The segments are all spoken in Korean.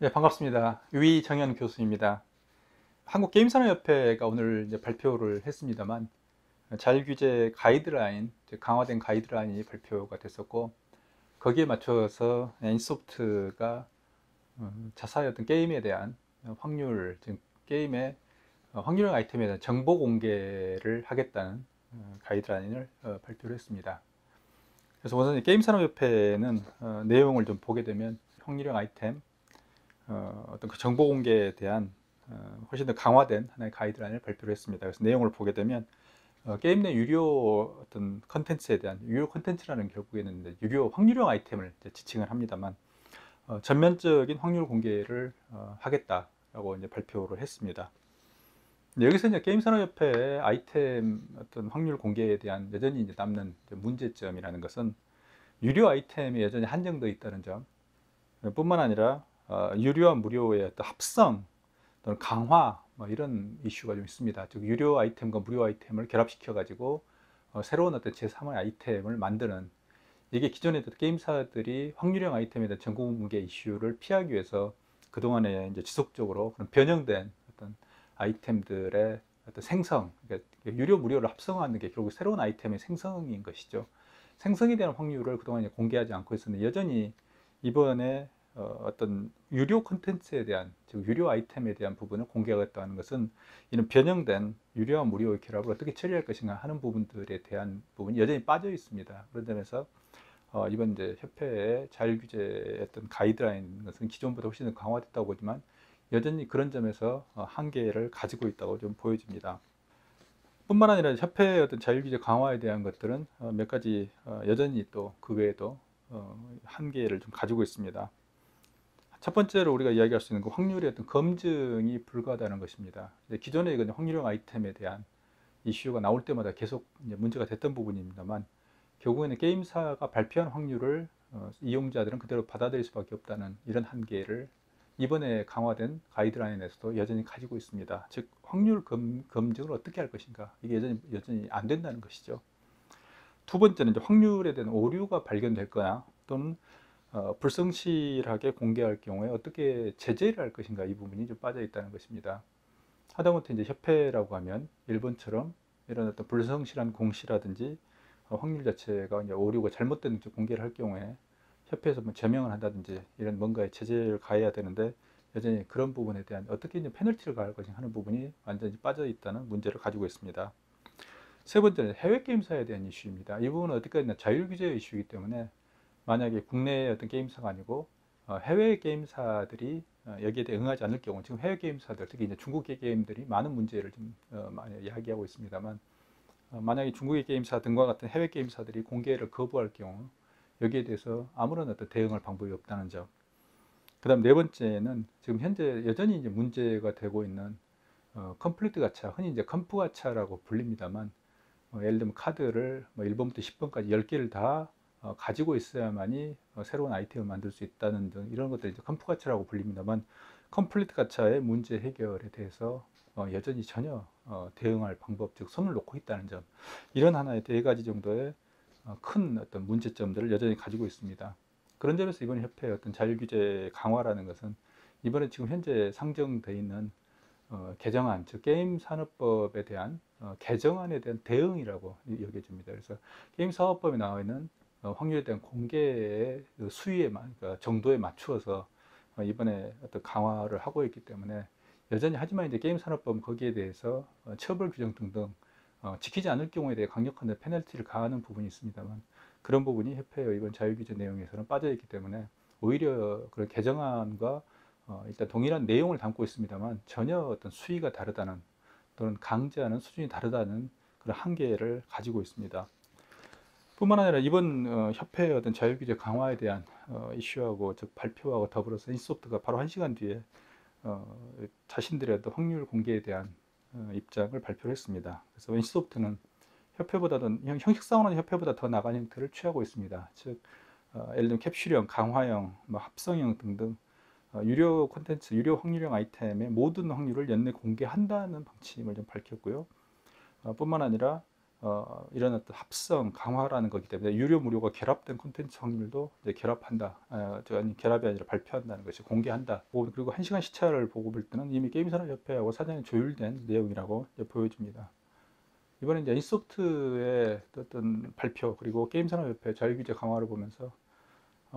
네, 반갑습니다. 유이정현 교수입니다. 한국게임산업협회가 오늘 이제 발표를 했습니다만, 자율규제 가이드라인, 이제 강화된 가이드라인이 발표가 됐었고, 거기에 맞춰서 인소프트가 자사의 어떤 게임에 대한 확률, 즉 게임의 확률형 아이템에 대한 정보 공개를 하겠다는 가이드라인을 발표를 했습니다. 그래서 우선 게임산업협회는 내용을 좀 보게 되면 확률형 아이템, 어떤 그 정보 공개에 대한 훨씬 더 강화된 하나의 가이드라인을 발표를 했습니다. 그래서 내용을 보게 되면 게임 내 유료 어떤 컨텐츠에 대한 유료 컨텐츠라는 결국에는 이제 유료 확률형 아이템을 이제 지칭을 합니다만 전면적인 확률 공개를 하겠다라고 이제 발표를 했습니다. 여기서 이제 게임산업협회의 아이템 어떤 확률 공개에 대한 여전히 이제 남는 이제 문제점이라는 것은 유료 아이템이 여전히 한정되어 있다는 점, 뿐만 아니라 유료와 무료의 어떤 합성 또는 강화 뭐 이런 이슈가 좀 있습니다. 즉 유료 아이템과 무료 아이템을 결합시켜 가지고 새로운 어떤 제3의 아이템을 만드는, 이게 기존의 게임사들이 확률형 아이템에 대한 전공 공개 이슈를 피하기 위해서 그동안에 이제 지속적으로 그런 변형된 어떤 아이템들의 어떤 생성, 그러니까 유료 무료를 합성하는 게 결국 새로운 아이템의 생성인 것이죠. 생성에 대한 확률을 그동안 공개하지 않고 있었는데 여전히 이번에 어떤 유료 콘텐츠에 대한, 즉 유료 아이템에 대한 부분을 공개하겠다는 것은 이런 변형된 유료와 무료의 결합을 어떻게 처리할 것인가 하는 부분들에 대한 부분이 여전히 빠져 있습니다. 그런 점에서 이번 이제 협회의 자율규제의 어떤 가이드라인 것은 기존보다 훨씬 더 강화됐다고 보지만 여전히 그런 점에서 한계를 가지고 있다고 좀 보여집니다. 뿐만 아니라 협회의 어떤 자율규제 강화에 대한 것들은 몇 가지 여전히 또 그 외에도 한계를 좀 가지고 있습니다. 첫 번째로 우리가 이야기할 수 있는 그 확률의 어떤 검증이 불가하다는 것입니다. 기존의 확률형 아이템에 대한 이슈가 나올 때마다 계속 문제가 됐던 부분입니다만, 결국에는 게임사가 발표한 확률을 이용자들은 그대로 받아들일 수밖에 없다는 이런 한계를 이번에 강화된 가이드라인에서도 여전히 가지고 있습니다. 즉 확률 검증을 어떻게 할 것인가, 이게 여전히 안 된다는 것이죠. 두 번째는 이제 확률에 대한 오류가 발견될 거나 또는 불성실하게 공개할 경우에 어떻게 제재를 할 것인가, 이 부분이 좀 빠져 있다는 것입니다. 하다못해 이제 협회라고 하면 일본처럼 이런 어떤 불성실한 공시라든지 확률 자체가 이제 오류가 잘못된 공개를 할 경우에 협회에서 뭐 제명을 한다든지 이런 뭔가의 제재를 가해야 되는데, 여전히 그런 부분에 대한 어떻게 이제 페널티를 가할 것인가 하는 부분이 완전히 빠져 있다는 문제를 가지고 있습니다. 세 번째는 해외 게임사에 대한 이슈입니다. 이 부분은 어디까지나 자율 규제 이슈이기 때문에 만약에 국내의 어떤 게임사가 아니고 해외 게임사들이 여기에 대해 응하지 않을 경우, 지금 해외 게임사들, 특히 이제 중국의 게임들이 많은 문제를 좀 많이 이야기하고 있습니다만, 만약에 중국의 게임사 등과 같은 해외 게임사들이 공개를 거부할 경우 여기에 대해서 아무런 어떤 대응할 방법이 없다는 점. 그다음 네 번째는 지금 현재 여전히 이제 문제가 되고 있는 컴플리트 가챠, 흔히 이제 컴프 가챠라고 불립니다만, 예를 들면 카드를 뭐 1번부터 10번까지 10개를 다 가지고 있어야만이 새로운 아이템을 만들 수 있다는 등 이런 것들이 이제 컴프 가챠라고 불립니다만, 컴플리트 가챠의 문제 해결에 대해서 여전히 전혀 대응할 방법, 즉 손을 놓고 있다는 점, 이런 하나의 네 가지 정도의 큰 어떤 문제점들을 여전히 가지고 있습니다. 그런 점에서 이번 협회의 어떤 자율규제 강화라는 것은 이번에 지금 현재 상정되어 있는 개정안, 즉 게임 산업법에 대한 개정안에 대한 대응이라고 여겨집니다. 그래서 게임 사업법에 나와 있는 확률에 대한 공개의 그 수위에 그러니까 정도에 맞추어서 이번에 어떤 강화를 하고 있기 때문에, 여전히 하지만 이제 게임 산업법은 거기에 대해서 처벌 규정 등등 지키지 않을 경우에 대해 강력한 페널티를 가하는 부분이 있습니다만, 그런 부분이 협회의 이번 자율규제 내용에서는 빠져 있기 때문에 오히려 그런 개정안과 일단 동일한 내용을 담고 있습니다만 전혀 어떤 수위가 다르다는, 또는 강제하는 수준이 다르다는 그런 한계를 가지고 있습니다. 뿐만 아니라 이번 협회의 어떤 자율규제 강화에 대한 이슈하고, 즉 발표하고 더불어서 인소프트가 바로 1시간 뒤에 자신들의 어떤 확률 공개에 대한 입장을 발표를 했습니다. 그래서 인소프트는 협회보다도 형식상으로는 협회보다 더 나간 형태를 취하고 있습니다. 즉 예를 들면 캡슐형, 강화형, 뭐 합성형 등등 유료 콘텐츠, 유료 확률형 아이템의 모든 확률을 연내 공개한다는 방침을 좀 밝혔고요. 뿐만 아니라 이런 어떤 합성 강화라는 거기 때문에 유료 무료가 결합된 콘텐츠 확률도 이제 결합한다. 아니 결합이 아니라 발표한다는 것이 공개한다. 그리고 1시간 시차를 보고 볼 때는 이미 게임산업협회하고 사전에 조율된 내용이라고 이제 보여집니다. 이번에 이제 인소프트의 어떤 발표 그리고 게임산업협회 자율규제 강화를 보면서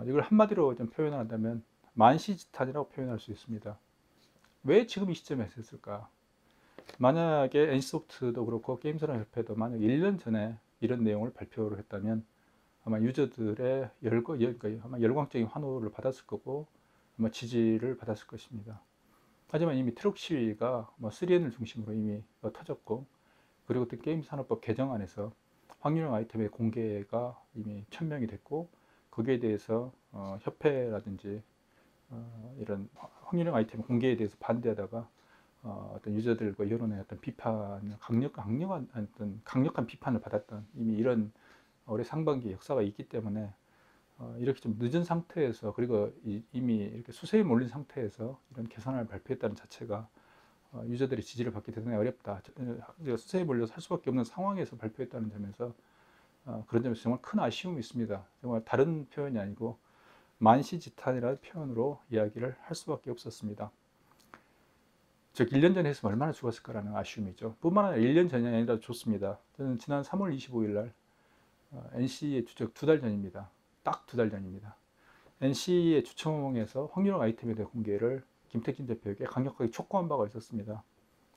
이걸 한마디로 좀 표현한다면 만시지탄이라고 표현할 수 있습니다. 왜 지금 이 시점에 했을까? 만약에 NC소프트도 그렇고 게임산업협회도 만약 1년 전에 이런 내용을 발표를 했다면 아마 유저들의 아마 열광적인 환호를 받았을 거고 아마 지지를 받았을 것입니다. 하지만 이미 트럭 시위가 3N을 중심으로 이미 터졌고, 그리고 또 게임산업법 개정안에서 확률형 아이템의 공개가 이미 천명이 됐고, 거기에 대해서 협회라든지 이런 확률형 아이템 공개에 대해서 반대하다가 어떤 유저들과 여론의 어떤 비판을 강력한 비판을 받았던 이미 이런 올해 상반기 역사가 있기 때문에 이렇게 좀 늦은 상태에서, 그리고 이미 이렇게 수세에 몰린 상태에서 이런 개선안을 발표했다는 자체가 유저들의 지지를 받기 대단히 어렵다. 수세에 몰려서 할 수밖에 없는 상황에서 발표했다는 점에서 그런 점에서 정말 큰 아쉬움이 있습니다. 정말 다른 표현이 아니고 만시지탄이라는 표현으로 이야기를 할 수밖에 없었습니다. 즉 1년 전에 했으면 얼마나 좋았을까라는 아쉬움이죠. 뿐만 아니라 1년 전이 아니라 좋습니다. 저는 지난 3월 25일 날 NC의 추적 2달 전입니다. 딱 2달 전입니다. NC의 주총에서 확률형 아이템에 대한 공개를 김택진 대표에게 강력하게 촉구한 바가 있었습니다.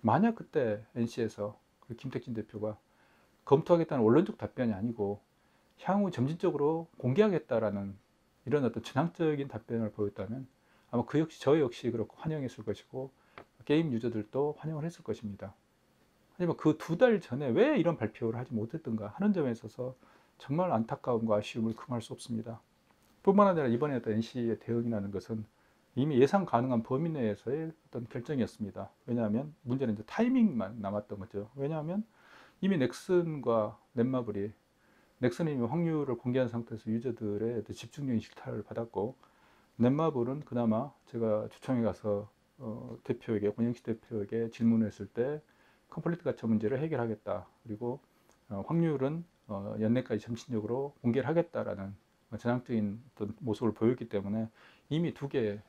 만약 그때 NC에서 김택진 대표가 검토하겠다는 원론적 답변이 아니고 향후 점진적으로 공개하겠다라는 이런 어떤 전향적인 답변을 보였다면 아마 저 역시 그렇고 환영했을 것이고 게임 유저들도 환영을 했을 것입니다. 하지만 그 2달 전에 왜 이런 발표를 하지 못했던가 하는 점에 있어서 정말 안타까움과 아쉬움을 금할 수 없습니다. 뿐만 아니라 이번에 어떤 NC의 대응이라는 것은 이미 예상 가능한 범위 내에서의 어떤 결정이었습니다. 왜냐하면 문제는 이제 타이밍만 남았던 거죠. 왜냐하면 이미 넥슨과 넷마블이, 넥슨이 이미 확률을 공개한 상태에서 유저들의 집중적인 실타를 받았고, 넷마블은 그나마 제가 주총에 가서 대표에게, 권영식 대표에게 질문했을 때 컴플리트 가처 문제를 해결하겠다. 그리고 확률은 연내까지 점진적으로 공개를 하겠다라는 전향적인 어떤 모습을 보였기 때문에 이미 두 개,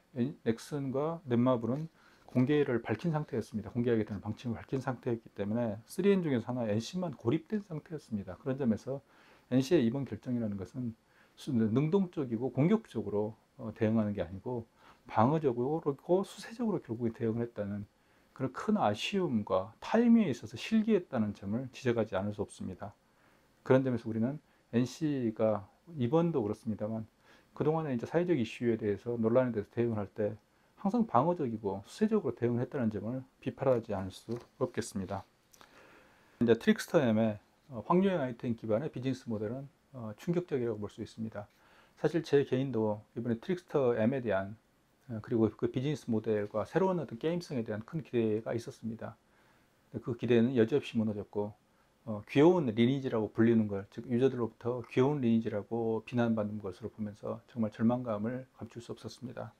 넥슨과 넷마블은 공개를 밝힌 상태였습니다. 공개하겠다는 방침을 밝힌 상태였기 때문에 3N 중에서 하나 NC만 고립된 상태였습니다. 그런 점에서 NC의 이번 결정이라는 것은 능동적이고 공격적으로 대응하는 게 아니고 방어적으로 수세적으로 결국에 대응을 했다는 그런 큰 아쉬움과 타이밍에 있어서 실기했다는 점을 지적하지 않을 수 없습니다. 그런 점에서 우리는 NC가 이번도 그렇습니다만 그동안에 이제 사회적 이슈에 대해서 논란에 대해서 대응을 할 때 항상 방어적이고 수세적으로 대응을 했다는 점을 비판하지 않을 수 없겠습니다. 이제 트릭스터 M의 확률형 아이템 기반의 비즈니스 모델은 충격적이라고 볼 수 있습니다. 사실 제 개인도 이번에 트릭스터 M에 대한 그리고 그 비즈니스 모델과 새로운 어떤 게임성에 대한 큰 기대가 있었습니다. 그 기대는 여지없이 무너졌고 귀여운 리니지라고 불리는 것, 즉 유저들로부터 귀여운 리니지라고 비난받는 것으로 보면서 정말 절망감을 감출 수 없었습니다.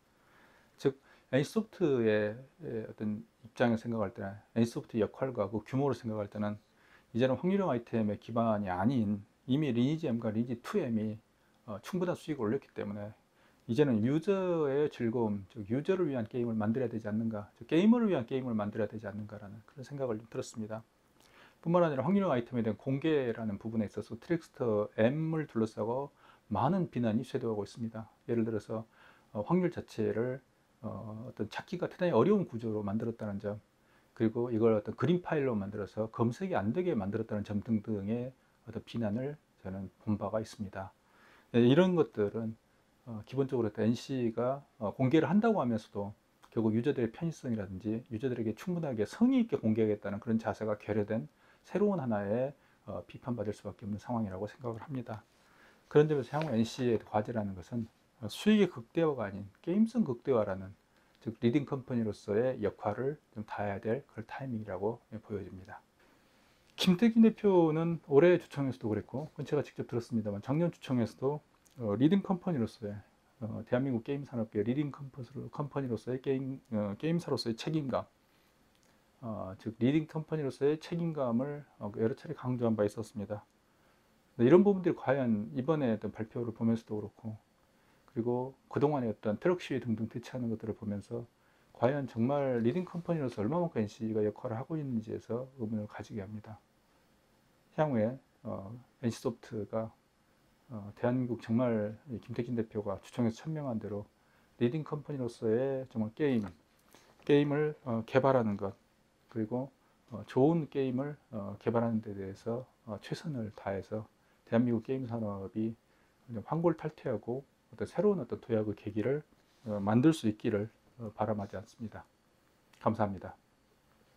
즉 NC소프트의 어떤 입장을 생각할 때는, NC소프트의 역할과 그 규모를 생각할 때는 이제는 확률형 아이템의 기반이 아닌 이미 리니지 M과 리니지 2M이 충분한 수익을 올렸기 때문에 이제는 유저의 즐거움, 즉 유저를 위한 게임을 만들어야 되지 않는가, 즉 게이머를 위한 게임을 만들어야 되지 않는가라는 그런 생각을 좀 들었습니다. 뿐만 아니라 확률형 아이템에 대한 공개라는 부분에 있어서 트릭스터 M을 둘러싸고 많은 비난이 쇄도하고 있습니다. 예를 들어서 확률 자체를 어떤 찾기가 대단히 어려운 구조로 만들었다는 점, 그리고 이걸 어떤 그림 파일로 만들어서 검색이 안 되게 만들었다는 점 등등의 어떤 비난을 저는 본 바가 있습니다. 이런 것들은 기본적으로 NC가 공개를 한다고 하면서도 결국 유저들의 편의성이라든지 유저들에게 충분하게 성의 있게 공개하겠다는 그런 자세가 결여된 새로운 하나의 비판받을 수밖에 없는 상황이라고 생각을 합니다. 그런 점에서 향후 NC의 과제라는 것은 수익의 극대화가 아닌 게임성 극대화라는, 즉 리딩 컴퍼니로서의 역할을 좀 다해야 될 그런 타이밍이라고 보여집니다. 김택진 대표는 올해 주총에서도 그랬고, 그건 제가 직접 들었습니다만 작년 주총에서도 리딩 컴퍼니로서의 대한민국 게임 산업계 리딩 컴퍼니로서의 게임사로서의 책임감, 즉 리딩 컴퍼니로서의 책임감을 여러 차례 강조한 바 있었습니다. 이런 부분들이 과연 이번에 어떤 발표를 보면서도 그렇고, 그리고 그동안의 어떤 트럭 시위 등등 대처하는 것들을 보면서 과연 정말 리딩 컴퍼니로서 얼마만큼 NC가 역할을 하고 있는지에서 의문을 가지게 합니다. 향후에 NC소프트가 대한민국 정말 김택진 대표가 주총에서 천명한 대로 리딩 컴퍼니로서의 정말 게임을 개발하는 것, 그리고 좋은 게임을 개발하는 데 대해서 최선을 다해서 대한민국 게임 산업이 황골탈퇴하고 어떤 새로운 어떤 도약의 계기를 만들 수 있기를 바람하지 않습니다. 감사합니다.